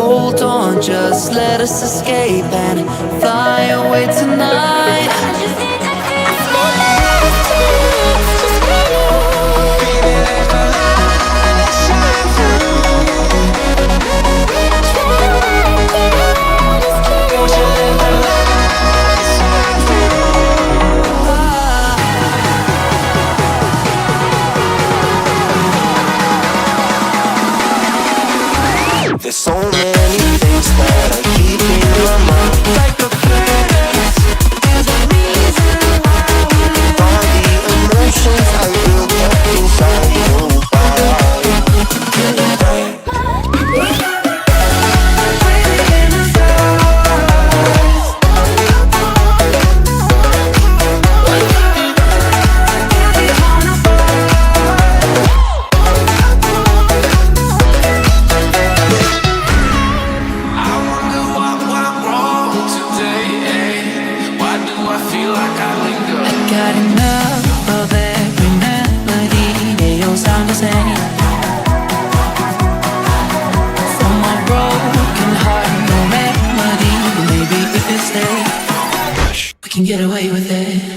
hold on, just let us escape and fly away tonight. There's so many things that I keep in my mind, like a past. There's a reason why all the emotions I built up inside you. Got enough of every melody, they all sound the same. For my broken heart, no remedy, but maybe if it stays, we can get away with it.